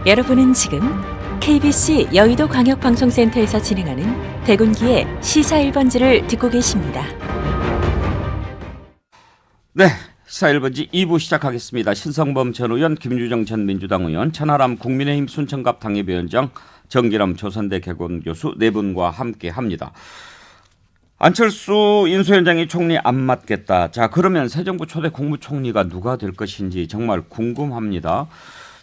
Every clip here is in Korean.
여러분은 지금 KBC 여의도 광역방송센터에서 진행하는 백운기의 시사 1번지를 듣고 계십니다. 네, 시사 1번지 2부 시작하겠습니다. 신성범 전 의원, 김유정 전 민주당 의원, 천하람 국민의힘 순천갑 당협위원장, 정기남 조선대 개공 교수 네 분과 함께합니다. 안철수 인수위원장이 총리 안 맡겠다. 자, 그러면 새 정부 초대 국무총리가 누가 될 것인지 정말 궁금합니다.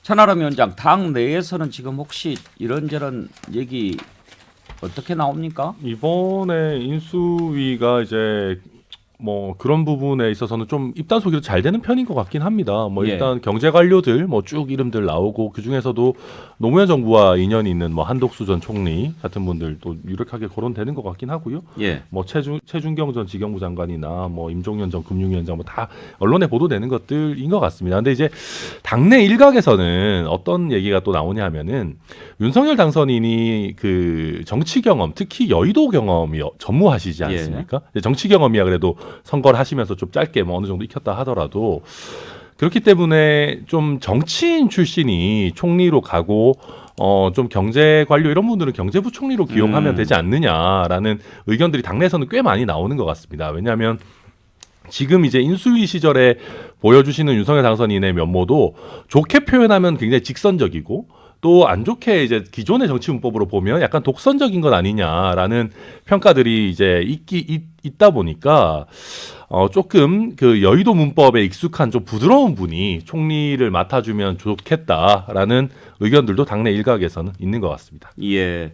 천하람 위원장, 당 내에서는 지금 혹시 이런저런 얘기 어떻게 나옵니까? 이번에 인수위가 이제 뭐 그런 부분에 있어서는 좀 입단 소개도 잘 되는 편인 것 같긴 합니다. 뭐 일단 경제 관료들 뭐 쭉 이름들 나오고 그 중에서도 노무현 정부와 인연이 있는 뭐 한독수 전 총리 같은 분들도 유력하게 거론되는 것 같긴 하고요. 뭐 최준경 전 지경부 장관이나 뭐 임종현 전 금융위원장 뭐 다 언론에 보도되는 것들인 것 같습니다. 근데 이제 당내 일각에서는 어떤 얘기가 또 나오냐 하면은 윤석열 당선인이 그 정치 경험, 특히 여의도 경험이 전무하시지 않습니까? 정치 경험이야 그래도 선거를 하시면서 좀 짧게 뭐 어느 정도 익혔다 하더라도 그렇기 때문에 좀 정치인 출신이 총리로 가고 좀 경제 관료 이런 분들은 경제부 총리로 기용하면 되지 않느냐라는 의견들이 당내에서는 꽤 많이 나오는 것 같습니다. 왜냐하면 지금 이제 인수위 시절에 보여주시는 윤석열 당선인의 면모도 좋게 표현하면 굉장히 직선적이고 또 안 좋게 이제 기존의 정치 문법으로 보면 약간 독선적인 것 아니냐라는 평가들이 이제 있다 보니까 조금 그 여의도 문법에 익숙한 좀 부드러운 분이 총리를 맡아주면 좋겠다라는 의견들도 당내 일각에서는 있는 것 같습니다. 예.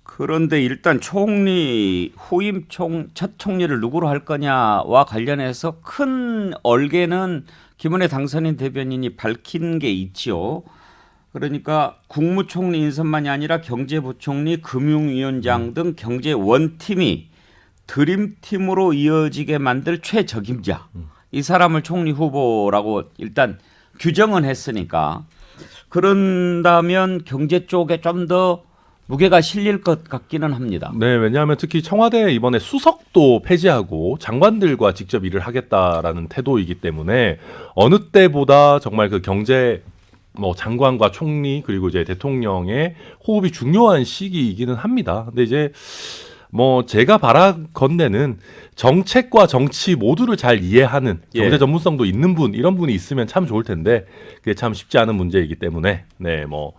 그런데 일단 총리 후임 첫 총리를 누구로 할 거냐와 관련해서 큰 얼개는 김은혜 당선인 대변인이 밝힌 게 있지요. 그러니까 국무총리 인선만이 아니라 경제부총리, 금융위원장 등 경제 원팀이 드림팀으로 이어지게 만들 최적임자. 이 사람을 총리 후보라고 일단 규정은 했으니까 그런다면 경제 쪽에 좀 더 무게가 실릴 것 같기는 합니다. 네, 왜냐하면 특히 청와대 이번에 수석도 폐지하고 장관들과 직접 일을 하겠다라는 태도이기 때문에 어느 때보다 정말 그 경제 뭐 장관과 총리 그리고 이제 대통령의 호흡이 중요한 시기이기는 합니다. 근데 이제 뭐 제가 바라건대는 정책과 정치 모두를 잘 이해하는 경제 전문성도 있는 분 이런 분이 있으면 참 좋을 텐데 그게 참 쉽지 않은 문제이기 때문에 뭐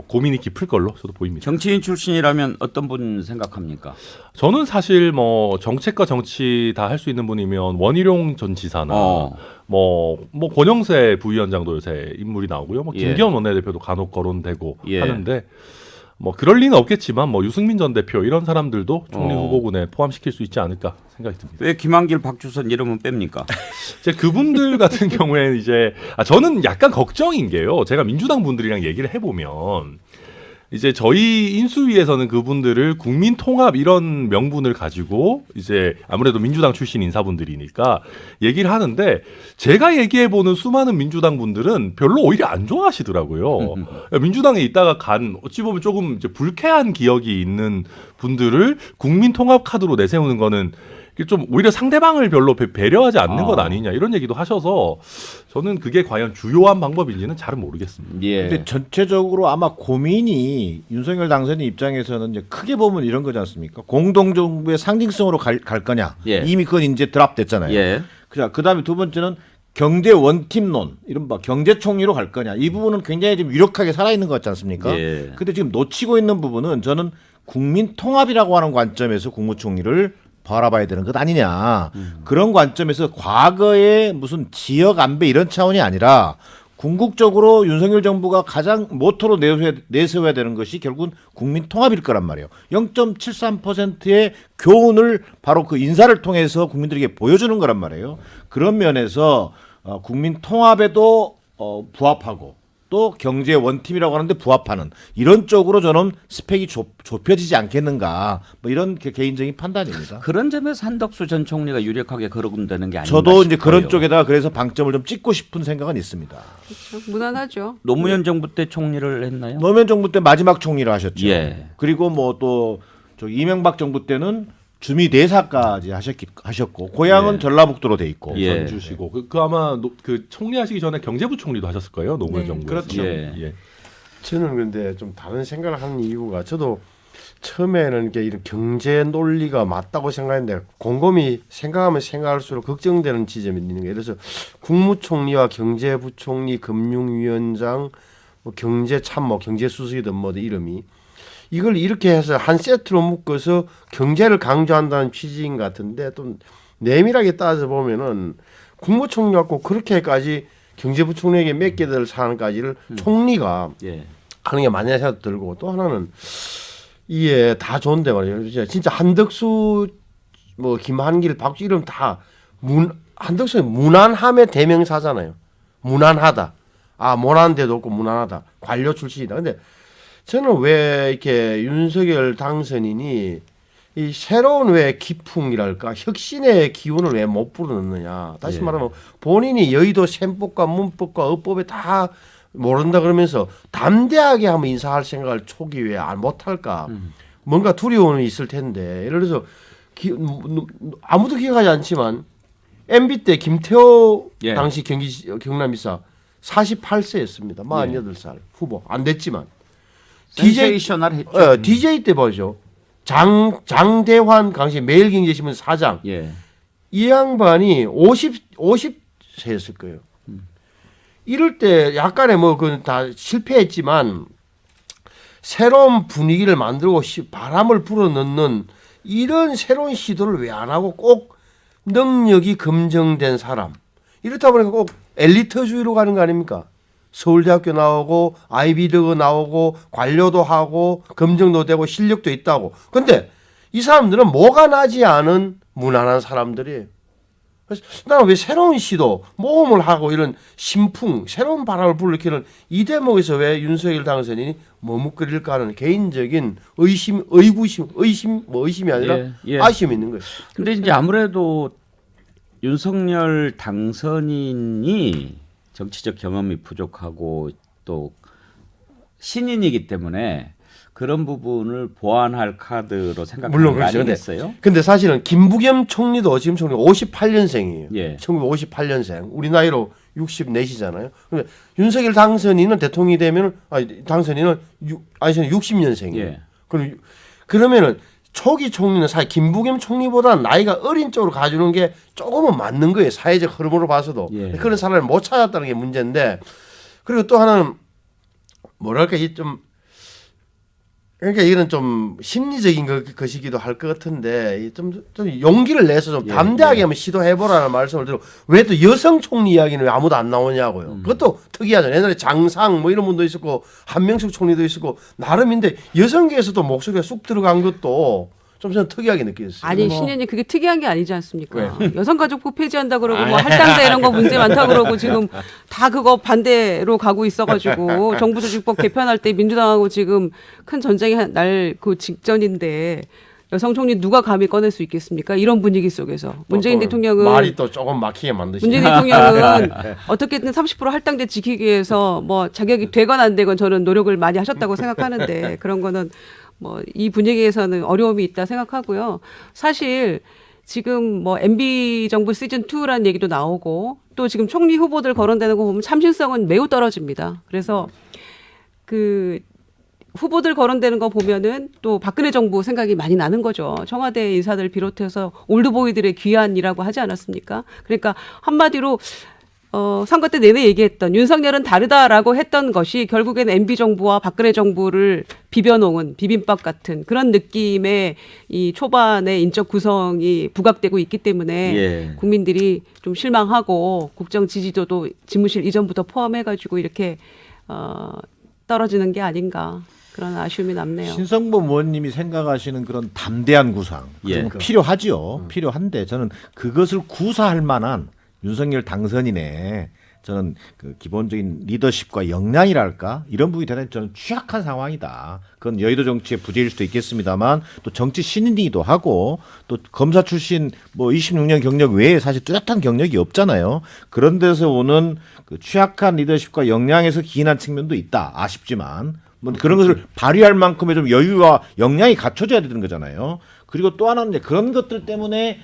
고민이 깊을 걸로 저도 보입니다. 정치인 출신이라면 어떤 분 생각합니까? 저는 사실 뭐 정책과 정치 다 할 수 있는 분이면 원희룡 전 지사나 뭐 권영세 부위원장도 요새 인물이 나오고요. 뭐 김기현 원내대표도 간혹 거론되고 하는데 뭐 그럴 리는 없겠지만 뭐 유승민 전 대표 이런 사람들도 총리 후보군에 포함시킬 수 있지 않을까 생각이 듭니다. 왜 김한길, 박주선 이름은 뺍니까? 이제 그분들 같은 경우에는 이제 저는 약간 걱정인 게요. 제가 민주당 분들이랑 얘기를 해보면 이제 저희 인수위에서는 그분들을 국민통합 이런 명분을 가지고 이제 아무래도 민주당 출신 인사분들이니까 얘기를 하는데 제가 얘기해보는 수많은 민주당 분들은 별로 오히려 안 좋아하시더라고요. 민주당에 있다가 어찌 보면 조금 이제 불쾌한 기억이 있는 분들을 국민통합 카드로 내세우는 거는 좀 오히려 상대방을 별로 배려하지 않는 것 아니냐 이런 얘기도 하셔서 저는 그게 과연 주요한 방법인지는 잘은 모르겠습니다. 근데 전체적으로 아마 고민이 윤석열 당선인 입장에서는 이제 크게 보면 이런 거지 않습니까? 공동정부의 상징성으로 갈 거냐. 이미 그건 이제 드랍됐잖아요. 그다음에 두 번째는 경제 원팀론, 이른바 경제총리로 갈 거냐. 이 부분은 굉장히 좀 유력하게 살아있는 것 같지 않습니까? 근데 지금 놓치고 있는 부분은 저는 국민 통합이라고 하는 관점에서 국무총리를 바라봐야 되는 것 아니냐. 그런 관점에서 과거에 무슨 지역 안배 이런 차원이 아니라 궁극적으로 윤석열 정부가 가장 모토로 내세워야 되는 것이 결국은 국민 통합일 거란 말이에요. 0.73%의 교훈을 바로 그 인사를 통해서 국민들에게 보여주는 거란 말이에요. 그런 면에서 국민 통합에도 부합하고 또 경제 원팀이라고 하는데 부합하는 이런 쪽으로 저는 스펙이 좁혀지지 않겠는가 뭐 이런 개인적인 판단입니다. 그런 점에서 한덕수 전 총리가 유력하게 거론되는 게 아닌가 저도 이제 싶어요. 그런 쪽에다가 그래서 방점을 좀 찍고 싶은 생각은 있습니다. 그렇죠. 무난하죠. 노무현 정부 때 총리를 했나요? 노무현 정부 때 마지막 총리를 하셨죠. 그리고 뭐 또 이명박 정부 때는 주미 대사까지 하셨고 고향은 전라북도로 돼 있고 전주시고 그 아마 그 총리하시기 전에 경제부 총리도 하셨을 거예요. 노무현 정부. 그렇죠. 저는 근데 좀 다른 생각을 하는 이유가 저도 처음에는 이게 이런 경제 논리가 맞다고 생각했는데 곰곰이 생각하면 생각할수록 걱정되는 지점이 있는 거예요. 그래서 국무총리와 경제부총리, 금융위원장, 뭐 경제참모, 경제수석이든 뭐든 이름이 이걸 이렇게 해서 한 세트로 묶어서 경제를 강조한다는 취지인 것 같은데 또 내밀하게 따져 보면은 국무총리 갖고 그렇게까지 경제부총리에게 몇 개들 사안까지를 총리가 하는 게 맞냐 생각도 들고 또 하나는 이게 다 좋은데 말이에요. 진짜 한덕수 뭐 김한길 박주 이름 다 한덕수는 무난함의 대명사잖아요. 무난하다. 아 모난 데도 없고 무난하다. 관료 출신이다. 근데 저는 왜 이렇게 윤석열 당선인이 이 새로운 왜 기풍이랄까 혁신의 기운을 왜 못 불어넣느냐. 다시 말하면 본인이 여의도 셈법과 문법과 어법에 다 모른다 그러면서 담대하게 한번 인사할 생각을 초기 왜 안 못할까. 뭔가 두려움이 있을 텐데. 예를 들어서 아무도 기억하지 않지만 MB 때 김태호 당시 경남지사 48세였습니다. 48살 후보 안 됐지만. 센세이셔널 했죠. DJ 때 보죠. 장대환 당시 매일경제신문 사장. 이 양반이 50세였을 거예요. 이럴 때 약간의 뭐 그 다 실패했지만 새로운 분위기를 만들고 바람을 불어넣는 이런 새로운 시도를 왜 안 하고 꼭 능력이 검증된 사람. 이렇다 보니까 꼭 엘리트주의로 가는 거 아닙니까? 서울대학교 나오고 아이비리그 나오고 관료도 하고 검증도 되고 실력도 있다고. 근데 이 사람들은 뭐가 나지 않은 무난한 사람들이에요. 그래서 나는 왜 새로운 시도, 모험을 하고 이런 신풍, 새로운 바람을 불러일으키는 이 대목에서 왜 윤석열 당선인이 머뭇거릴까 하는 개인적인 의심이 아니라 아쉬움이 있는 거예요. 근데 이제 아무래도 윤석열 당선인이 정치적 경험이 부족하고 또 신인이기 때문에 그런 부분을 보완할 카드로 생각하는 거 아니겠어요? 근데 사실은 김부겸 총리도 지금 총리 58년생이에요. 1958년생. 우리 나이로 64시잖아요. 근데 윤석열 당선인은 대통령이 되면 당선인은 60년생이에요. 그러면은 초기 총리는 사실 김부겸 총리보다 나이가 어린 쪽으로 가주는 게 조금은 맞는 거예요. 사회적 흐름으로 봐서도. 그런 사람을 못 찾았다는 게 문제인데 그리고 또 하나는 뭐랄까 좀 그러니까 이건 좀 심리적인 것이기도 할 것 같은데 좀 용기를 내서 좀 담대하게 한번 시도해보라는 말씀을 드리고 왜 또 여성 총리 이야기는 왜 아무도 안 나오냐고요. 그것도 특이하죠. 옛날에 장상 뭐 이런 분도 있었고 한명숙 총리도 있었고 나름인데 여성계에서도 목소리가 쑥 들어간 것도 좀 저는 특이하게 느껴졌어요. 아니 신현이 그게 특이한 게 아니지 않습니까? 여성가족부 폐지한다 그러고 뭐 할당제 이런 거 문제 많다 그러고 지금 다 그거 반대로 가고 있어가지고 정부조직법 개편할 때 민주당하고 지금 큰 전쟁이 날 그 직전인데 여성 총리 누가 감히 꺼낼 수 있겠습니까? 이런 분위기 속에서 문재인 대통령은 말이 또 조금 막히게 만드시네. 문재인 대통령은 어떻게든 30% 할당제 지키기 위해서 뭐 자격이 되건 안 되건 저는 노력을 많이 하셨다고 생각하는데 그런 거는 뭐 이 분위기에서는 어려움이 있다 생각하고요. 사실 지금 뭐 MB 정부 시즌 2라는 얘기도 나오고 또 지금 총리 후보들 거론되는 거 보면 참신성은 매우 떨어집니다. 그래서 그 후보들 거론되는 거 보면은 또 박근혜 정부 생각이 많이 나는 거죠. 청와대 인사들 비롯해서 올드보이들의 귀환이라고 하지 않았습니까? 그러니까 한마디로 선거 때 내내 얘기했던 윤석열은 다르다라고 했던 것이 결국에는 MB 정부와 박근혜 정부를 비벼놓은 비빔밥 같은 그런 느낌의 이 초반의 인적 구성이 부각되고 있기 때문에 국민들이 좀 실망하고 국정 지지도도 집무실 이전부터 포함해가지고 이렇게 떨어지는 게 아닌가. 그런 아쉬움이 남네요. 신성범 의원님이 생각하시는 그런 담대한 구상 필요하지요. 필요한데 저는 그것을 구사할 만한 윤석열 당선인의 저는 그 기본적인 리더십과 역량이랄까 이런 부분이 대단히 저는 취약한 상황이다. 그건 여의도 정치의 부재일 수도 있겠습니다만 또 정치 신인이기도 하고 또 검사 출신 뭐 26년 경력 외에 사실 뚜렷한 경력이 없잖아요. 그런 데서 오는 그 취약한 리더십과 역량에서 기인한 측면도 있다. 아쉽지만 뭐 그런 것을 발휘할 만큼의 좀 여유와 역량이 갖춰져야 되는 거잖아요. 그리고 또 하나는 이제 그런 것들 때문에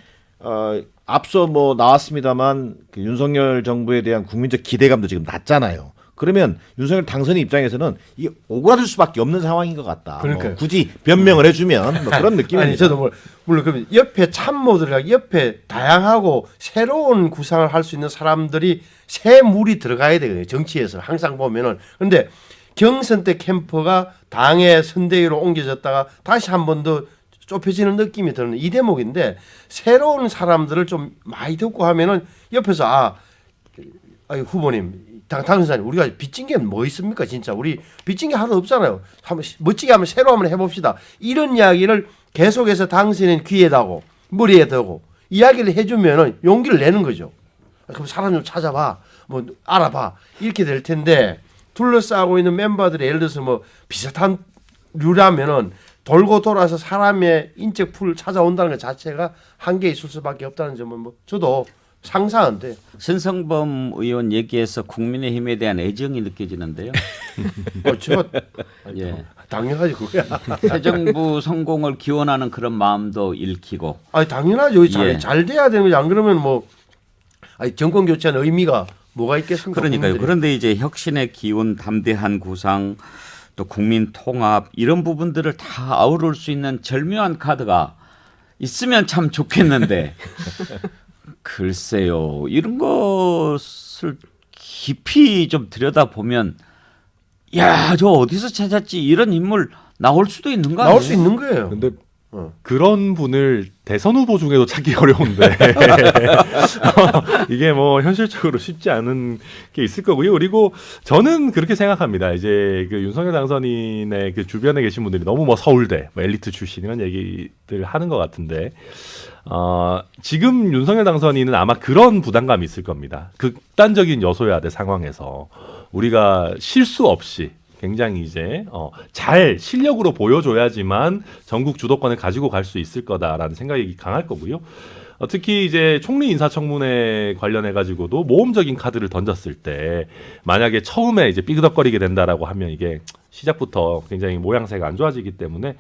앞서 뭐 나왔습니다만 그 윤석열 정부에 대한 국민적 기대감도 지금 낮잖아요. 그러면 윤석열 당선인 입장에서는 이게 오그라들 수밖에 없는 상황인 것 같다. 그러니까요. 뭐 굳이 변명을 해주면 뭐 그런 느낌입니다. 아니 저도 물론 그러면 옆에 참모들이랑 옆에 다양하고 새로운 구상을 할 수 있는 사람들이 새 물이 들어가야 되거든요. 정치에서 항상 보면은. 근데 경선 때 캠프가 당의 선대위로 옮겨졌다가 다시 한 번 더 좁혀지는 느낌이 드는 이 대목인데 새로운 사람들을 좀 많이 듣고 하면은 옆에서 후보님 당선자님 우리가 빚진 게 뭐 있습니까 진짜 우리 빚진 게 하나도 없잖아요. 한번 멋지게 한번 새로 한번 해봅시다. 이런 이야기를 계속해서 당선인 귀에 다고 머리에 대고 이야기를 해주면은 용기를 내는 거죠. 그럼 사람 좀 찾아봐, 뭐 알아봐 이렇게 될 텐데 둘러싸고 있는 멤버들이 예를 들어서 뭐 비슷한 류라면은 돌고 돌아서 사람의 인적 풀을 찾아온다는 것 자체가 한계 있을 수밖에 없다는 점은 뭐 저도 상상한데. 신성범 의원 얘기에서 국민의힘에 대한 애정이 느껴지는데요. 제가 예. 당연하지 그거야. 새 정부 성공을 기원하는 그런 마음도 읽히고. 아니 당연하죠. 예. 잘 돼야 되는 거지. 안 그러면 뭐 정권 교체하는 의미가 뭐가 있겠습니까? 그러니까요. 국민들이. 그런데 이제 혁신의 기운, 담대한 구상, 또 국민 통합 이런 부분들을 다 아우를 수 있는 절묘한 카드가 있으면 참 좋겠는데 글쎄요. 이런 것을 깊이 좀 들여다보면 야, 저 어디서 찾았지? 이런 인물 나올 수도 있는 거 아니에요? 나올 수 있는 거예요. 근데 그런 분을 대선 후보 중에도 찾기 어려운데 이게 뭐 현실적으로 쉽지 않은 게 있을 거고요. 그리고 저는 그렇게 생각합니다. 이제 그 윤석열 당선인의 그 주변에 계신 분들이 너무 뭐 서울대, 뭐 엘리트 출신 이런 얘기들 하는 것 같은데 지금 윤석열 당선인은 아마 그런 부담감이 있을 겁니다. 극단적인 여소야대 상황에서 우리가 실수 없이 굉장히 이제 잘 실력으로 보여줘야지만 전국 주도권을 가지고 갈 수 있을 거다라는 생각이 강할 거고요. 특히 이제 총리 인사청문회 관련해 가지고도 모험적인 카드를 던졌을 때 만약에 처음에 이제 삐그덕거리게 된다라고 하면 이게 시작부터 굉장히 모양새가 안 좋아지기 때문에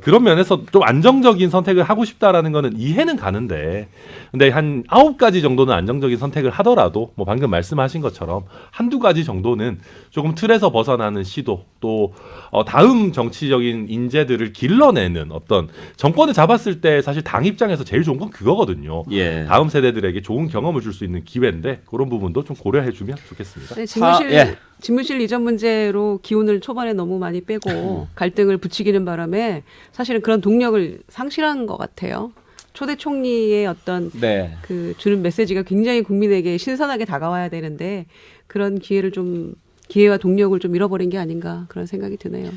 그런 면에서 좀 안정적인 선택을 하고 싶다라는 거는 이해는 가는데 근데 한 9가지 정도는 안정적인 선택을 하더라도 뭐 방금 말씀하신 것처럼 한두 가지 정도는 조금 틀에서 벗어나는 시도 또 다음 정치적인 인재들을 길러내는 어떤 정권을 잡았을 때 사실 당 입장에서 제일 좋은 건 그거거든요. 예. 다음 세대들에게 좋은 경험을 줄 수 있는 기회인데 그런 부분도 좀 고려해 주면 좋겠습니다. 네, 예. 집무실 이전 문제로 기운을 초반에 너무 많이 빼고 갈등을 부추기는 바람에 사실은 그런 동력을 상실한 것 같아요. 초대 총리의 어떤 네. 그 주는 메시지가 굉장히 국민에게 신선하게 다가와야 되는데 그런 기회와 동력을 좀 잃어버린 게 아닌가 그런 생각이 드네요.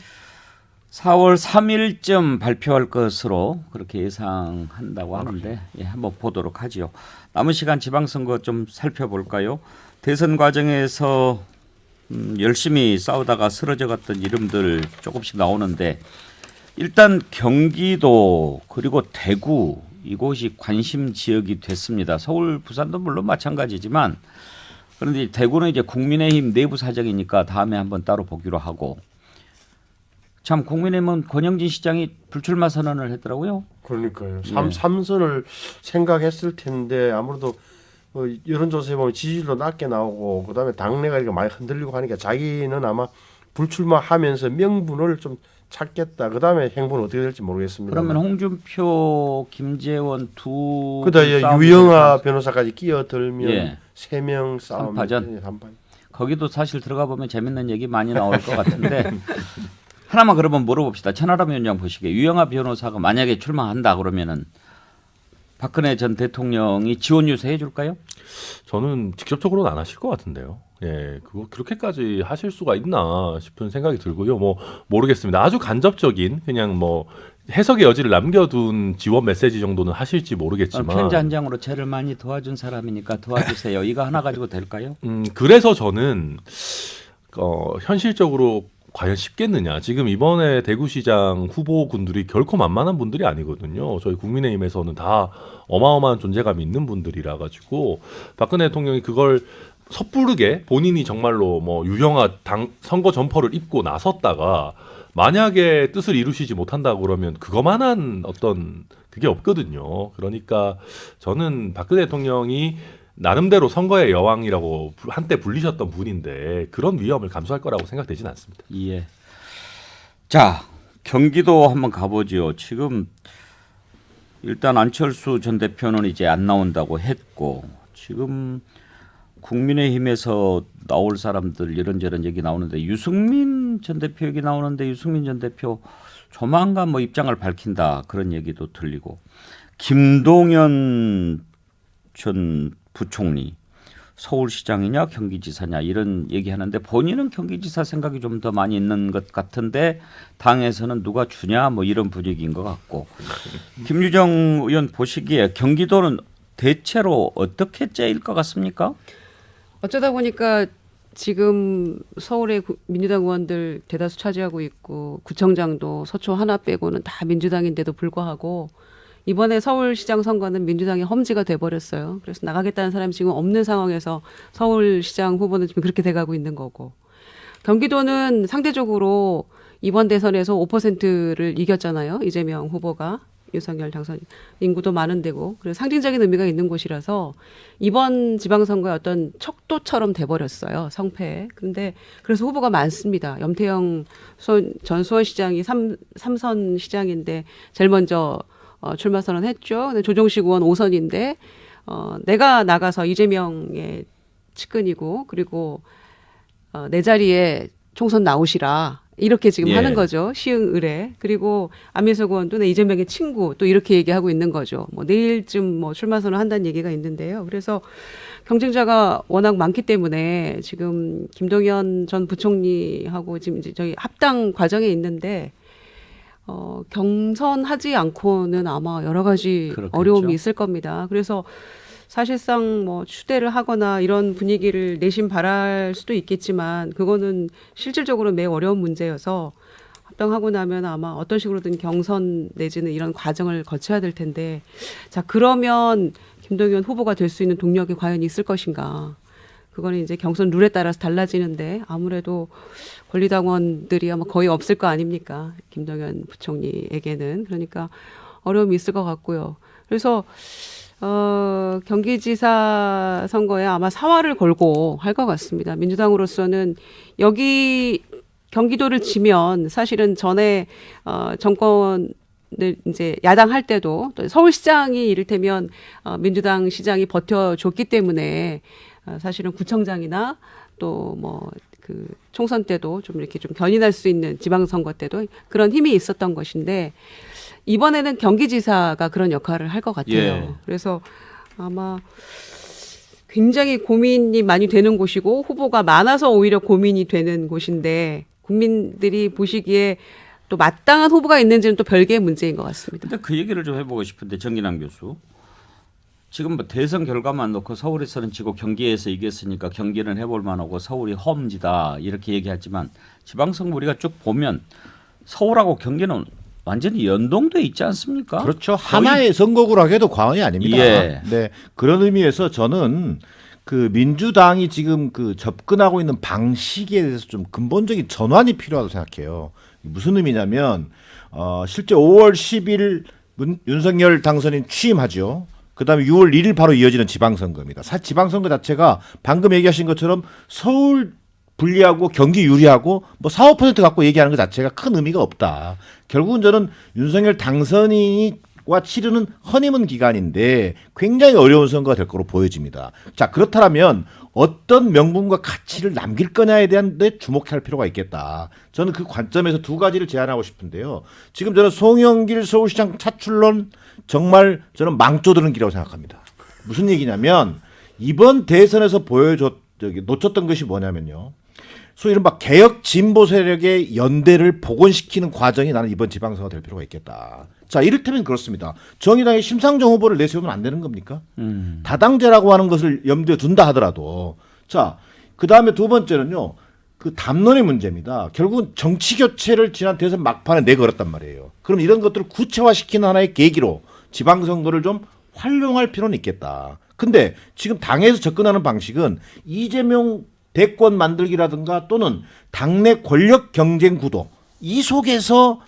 4월 3일쯤 발표할 것으로 그렇게 예상한다고 하는데 한번 보도록 하지요. 남은 시간 지방선거 좀 살펴볼까요? 대선 과정에서 열심히 싸우다가 쓰러져 갔던 이름들 조금씩 나오는데 일단 경기도 그리고 대구 이곳이 관심 지역이 됐습니다. 서울, 부산도 물론 마찬가지지만 그런데 대구는 이제 국민의힘 내부 사정이니까 다음에 한번 따로 보기로 하고 참 국민의힘은 권영진 시장이 불출마 선언을 했더라고요. 그러니까요. 네. 삼선을 생각했을 텐데 아무래도 여론조사에 보면 지지율도 낮게 나오고 그다음에 당내가 이렇게 많이 흔들리고 하니까 자기는 아마 불출마하면서 명분을 좀 찾겠다. 그다음에 행보는 어떻게 될지 모르겠습니다. 그러면 홍준표, 김재원 두 그다음에 유영아 변호사까지 끼어들면 예. 3명 싸움. 3파전. 3파. 거기도 사실 들어가 보면 재밌는 얘기 많이 나올 것 같은데 하나만 그러면 물어봅시다. 천하람 위원장 보시기에 유영아 변호사가 만약에 출마한다 그러면은 박근혜 전 대통령이 지원 유세 해줄까요? 저는 직접적으로는 안 하실 것 같은데요. 예, 그거 그렇게까지 하실 수가 있나 싶은 생각이 들고요. 뭐 모르겠습니다. 아주 간접적인 그냥 뭐 해석의 여지를 남겨둔 지원 메시지 정도는 하실지 모르겠지만 편지 한 장으로 저를 많이 도와준 사람이니까 도와주세요. 이거 하나 가지고 될까요? 그래서 저는 현실적으로 과연 쉽겠느냐. 지금 이번에 대구시장 후보군들이 결코 만만한 분들이 아니거든요. 저희 국민의힘에서는 다 어마어마한 존재감이 있는 분들이라 가지고 박근혜 대통령이 그걸 섣부르게 본인이 정말로 뭐 유영아 선거 점퍼를 입고 나섰다가 만약에 뜻을 이루시지 못한다고 그러면 그거만한 어떤 그게 없거든요. 그러니까 저는 박근혜 대통령이 나름대로 선거의 여왕이라고 한때 불리셨던 분인데 그런 위험을 감수할 거라고 생각되지는 않습니다. 예. 자, 경기도 한번 가보죠. 지금 일단 안철수 전 대표는 이제 안 나온다고 했고 지금 국민의힘에서 나올 사람들 이런저런 얘기 나오는데 유승민 전 대표 얘기 나오는데 유승민 전 대표 조만간 뭐 입장을 밝힌다 그런 얘기도 들리고 김동연 전 부총리 서울시장이냐 경기지사냐 이런 얘기하는데 본인은 경기지사 생각이 좀 더 많이 있는 것 같은데 당에서는 누가 주냐 뭐 이런 분위기인 것 같고 김유정 의원 보시기에 경기도는 대체로 어떻게 짜일 것 같습니까? 어쩌다 보니까 지금 서울의 민주당 의원들 대다수 차지하고 있고 구청장도 서초 하나 빼고는 다 민주당인데도 불구하고 이번에 서울시장 선거는 민주당의 험지가 돼버렸어요. 그래서 나가겠다는 사람이 지금 없는 상황에서 서울시장 후보는 지금 그렇게 돼가고 있는 거고 경기도는 상대적으로 이번 대선에서 5%를 이겼잖아요. 이재명 후보가 윤석열 당선 인구도 많은 데고 그래서 상징적인 의미가 있는 곳이라서 이번 지방선거에 어떤 척도처럼 돼버렸어요. 성패. 그런데 그래서 후보가 많습니다. 염태영 전 수원시장이 3선 시장인데 제일 먼저 출마 선언했죠. 근데 조정식 의원 5선인데 내가 나가서 이재명의 측근이고 그리고 내 자리에 총선 나오시라. 이렇게 지금 하는 거죠. 시흥을에. 그리고 안민석 의원도 내 이재명의 친구 또 이렇게 얘기하고 있는 거죠. 뭐 내일쯤 뭐 출마 선언 한다는 얘기가 있는데요. 그래서 경쟁자가 워낙 많기 때문에 지금 김동연 전 부총리하고 지금 이제 저희 합당 과정에 있는데 경선하지 않고는 아마 여러 가지 그렇겠죠. 어려움이 있을 겁니다. 그래서 사실상 뭐 추대를 하거나 이런 분위기를 내심 바랄 수도 있겠지만 그거는 실질적으로 매우 어려운 문제여서 합당하고 나면 아마 어떤 식으로든 경선 내지는 이런 과정을 거쳐야 될 텐데 자 그러면 김동연 후보가 될 수 있는 동력이 과연 있을 것인가. 그거는 이제 경선 룰에 따라서 달라지는데 아무래도 권리당원들이 아마 거의 없을 거 아닙니까? 김동연 부총리에게는. 그러니까 어려움이 있을 것 같고요. 그래서 경기지사 선거에 아마 사활을 걸고 할 것 같습니다. 민주당으로서는 여기 경기도를 지면 사실은 전에 정권을 이제 야당할 때도 또 서울시장이 이를테면 민주당 시장이 버텨줬기 때문에 사실은 구청장이나 또 뭐 그 총선 때도 좀 이렇게 좀 견인할 수 있는 지방선거 때도 그런 힘이 있었던 것인데 이번에는 경기지사가 그런 역할을 할 것 같아요. 예. 그래서 아마 굉장히 고민이 많이 되는 곳이고 후보가 많아서 오히려 고민이 되는 곳인데 국민들이 보시기에 또 마땅한 후보가 있는지는 또 별개의 문제인 것 같습니다. 근데 그 얘기를 좀 해보고 싶은데 정진환 교수. 지금 뭐 대선 결과만 놓고 서울에서는 지고 경기에서 이겼으니까 경기는 해볼 만하고 서울이 험지다 이렇게 얘기하지만 지방선거 우리가 쭉 보면 서울하고 경기는 완전히 연동돼 있지 않습니까? 그렇죠. 하나의 선거구라고 해도 과언이 아닙니다. 예. 네, 그런 의미에서 저는 그 민주당이 지금 그 접근하고 있는 방식에 대해서 좀 근본적인 전환이 필요하다고 생각해요. 무슨 의미냐면 실제 5월 10일 윤석열 당선인 취임하죠. 그다음에 6월 1일 바로 이어지는 지방선거입니다. 지방선거 자체가 방금 얘기하신 것처럼 서울 불리하고 경기 유리하고 뭐 4, 5% 갖고 얘기하는 것 자체가 큰 의미가 없다. 결국은 저는 윤석열 당선인과 치르는 허니문 기간인데 굉장히 어려운 선거가 될 거로 보여집니다. 자, 그렇다면 어떤 명분과 가치를 남길 거냐에 대한 데 주목할 필요가 있겠다. 저는 그 관점에서 두 가지를 제안하고 싶은데요. 지금 저는 송영길 서울시장 차출론 정말 저는 망조드는 길이라고 생각합니다. 무슨 얘기냐면 이번 대선에서 놓쳤던 것이 뭐냐면요. 소위 이른바 개혁 진보 세력의 연대를 복원시키는 과정이 나는 이번 지방선거가 될 필요가 있겠다. 자, 이를테면 그렇습니다. 정의당의 심상정 후보를 내세우면 안 되는 겁니까? 다당제라고 하는 것을 염두에 둔다 하더라도. 자, 그 다음에 두 번째는요. 그 담론의 문제입니다. 결국은 정치 교체를 지난 대선 막판에 내걸었단 말이에요. 그럼 이런 것들을 구체화시키는 하나의 계기로 지방선거를 좀 활용할 필요는 있겠다. 근데 지금 당에서 접근하는 방식은 이재명 대권 만들기라든가 또는 당내 권력 경쟁 구도 이 속에서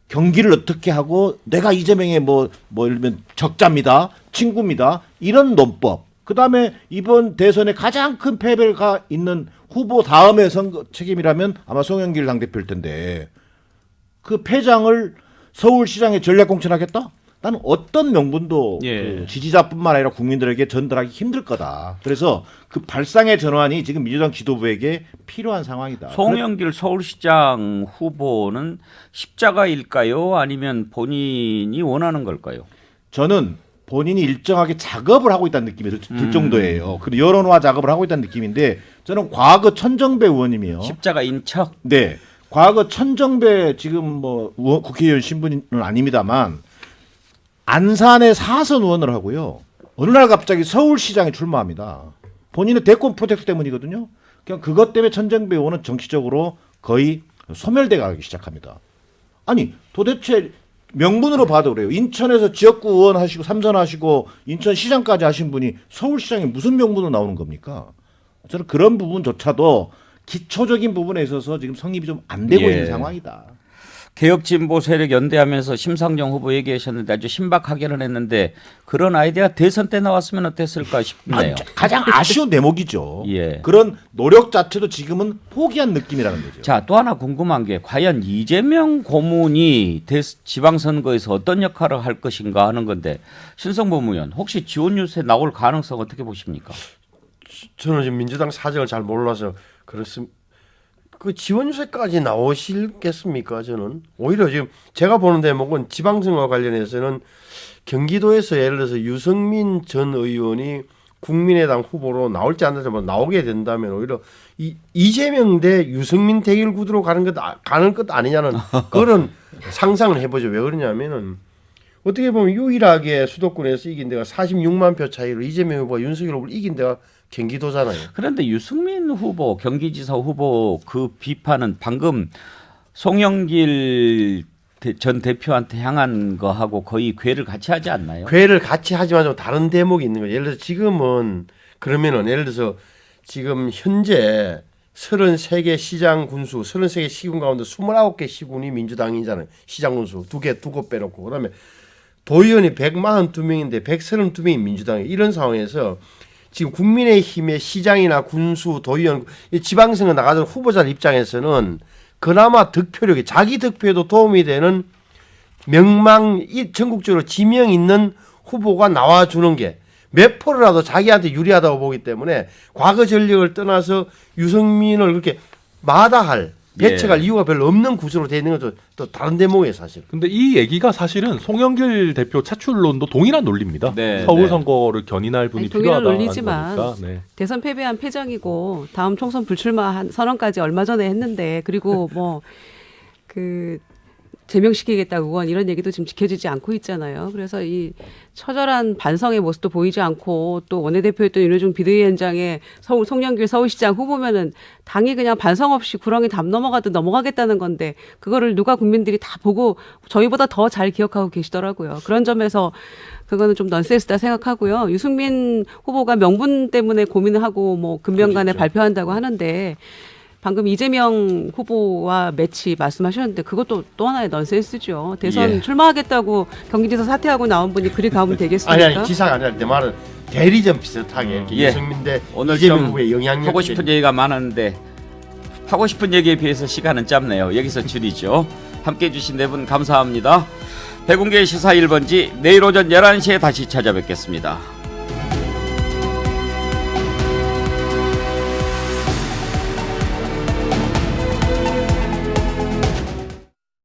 경기를 어떻게 하고 내가 이재명의 뭐 예를 들면 적자입니다. 친구입니다. 이런 논법 그다음에 이번 대선에 가장 큰 패배가 있는 후보 다음에 선거 책임이라면 아마 송영길 당대표일 텐데 그 패장을 서울시장에 전략 공천하겠다? 나는 어떤 명분도 그 지지자뿐만 아니라 국민들에게 전달하기 힘들 거다. 그래서 그 발상의 전환이 지금 민주당 지도부에게 필요한 상황이다. 송영길 서울시장 후보는 십자가일까요? 아니면 본인이 원하는 걸까요? 저는 본인이 일정하게 작업을 하고 있다는 느낌이 들 정도예요. 그리고 여론화 작업을 하고 있다는 느낌인데 저는 과거 천정배 의원님이요. 십자가인 척. 네. 과거 천정배 지금 뭐 국회의원 신분은 아닙니다만 안산의 4선 의원을 하고요. 어느 날 갑자기 서울시장에 출마합니다. 본인의 대권 프로젝트 때문이거든요. 그냥 그것 때문에 천정배 의원은 정치적으로 거의 소멸돼 가기 시작합니다. 아니 도대체 명분으로 봐도 그래요. 인천에서 지역구 의원 하시고 3선 하시고 인천시장까지 하신 분이 서울시장에 무슨 명분으로 나오는 겁니까? 저는 그런 부분조차도 기초적인 부분에 있어서 지금 성립이 좀 안 되고 있는 상황이다. 개혁진보 세력 연대하면서 심상정 후보 얘기하셨는데 아주 신박하게는 했는데 그런 아이디어가 대선 때 나왔으면 어땠을까 싶네요. 가장 아쉬운 대목이죠. 예. 그런 노력 자체도 지금은 포기한 느낌이라는 거죠. 자, 또 하나 궁금한 게 과연 이재명 고문이 지방선거에서 어떤 역할을 할 것인가 하는 건데 신성범 의원 혹시 지원 뉴스에 나올 가능성 어떻게 보십니까? 저는 지금 민주당 사정을 잘 몰라서 그렇습니다. 그 지원 유세까지 나오실겠습니까? 저는 오히려 지금 제가 보는 대목은 지방선거와 관련해서는 경기도에서 예를 들어서 유승민 전 의원이 국민의당 후보로 나올지 안 나올지 나오게 된다면 오히려 이재명 대 유승민 대결 구도로 가는 것 아니냐는 그런 상상을 해보죠. 왜 그러냐면은 어떻게 보면 유일하게 수도권에서 이긴 데가 46만 표 차이로 이재명 후보가 윤석열 후보를 이긴 데가 경기도잖아요. 그런데 유승민 후보, 경기지사 후보 그 비판은 방금 송영길 전 대표한테 향한 거하고 거의 궤를 같이 하지 않나요? 궤를 같이 하지만 좀 다른 대목이 있는 거예요. 예를 들어서 지금은 그러면은 예를 들어서 지금 현재 33개 시장 군수, 33개 시군 가운데 29개 시군이 민주당이잖아요. 시장 군수 두 곳 빼놓고 그다음에 도의원이 142명인데 132명이 민주당이에요. 이런 상황에서 지금 국민의힘의 시장이나 군수, 도의원, 지방선거 나가던 후보자 입장에서는 그나마 득표력이 자기 득표에도 도움이 되는 전국적으로 지명 있는 후보가 나와주는 게 몇 프로라도 자기한테 유리하다고 보기 때문에 과거 전력을 떠나서 유승민을 그렇게 마다할 배척할 이유가 별로 없는 구조로 되어 있는 것도 또 다른 대목이에요 사실. 근데 이 얘기가 사실은 송영길 대표 차출론도 동일한 논리입니다. 네, 서울 네. 선거를 견인할 분이 동일한 필요하다는 논리지만 거니까. 네. 대선 패배한 패장이고 다음 총선 불출마한 선언까지 얼마 전에 했는데 그리고 뭐 그 제명시키겠다고 의원 이런 얘기도 지금 지켜지지 않고 있잖아요. 그래서 이 처절한 반성의 모습도 보이지 않고 또 원내대표였던 윤호중 비대위원장의 송영길 서울시장 후보면은 당이 그냥 반성 없이 구렁이 담 넘어가듯 넘어가겠다는 건데 그거를 누가 국민들이 다 보고 저희보다 더 잘 기억하고 계시더라고요. 그런 점에서 그거는 좀 넌센스다 생각하고요. 유승민 후보가 명분 때문에 고민을 하고 뭐 금명간에 그렇죠. 발표한다고 하는데 방금 이재명 후보와 매치 말씀하셨는데 그것도 또 하나의 넌센스죠. 대선 출마하겠다고 경기지사 사퇴하고 나온 분이 그리 가면 되겠습니까? 아니 기사가 아니라 내 말은 대리점 비슷하게 이렇게 유승민 대 오늘 이재명 좀 후보의 영향력 하고 싶은 얘기가 많았는데 하고 싶은 얘기에 비해서 시간은 짧네요. 여기서 줄이죠. 함께해 주신 네 분 감사합니다. 백운계의 시사 1번지 내일 오전 11시에 다시 찾아뵙겠습니다.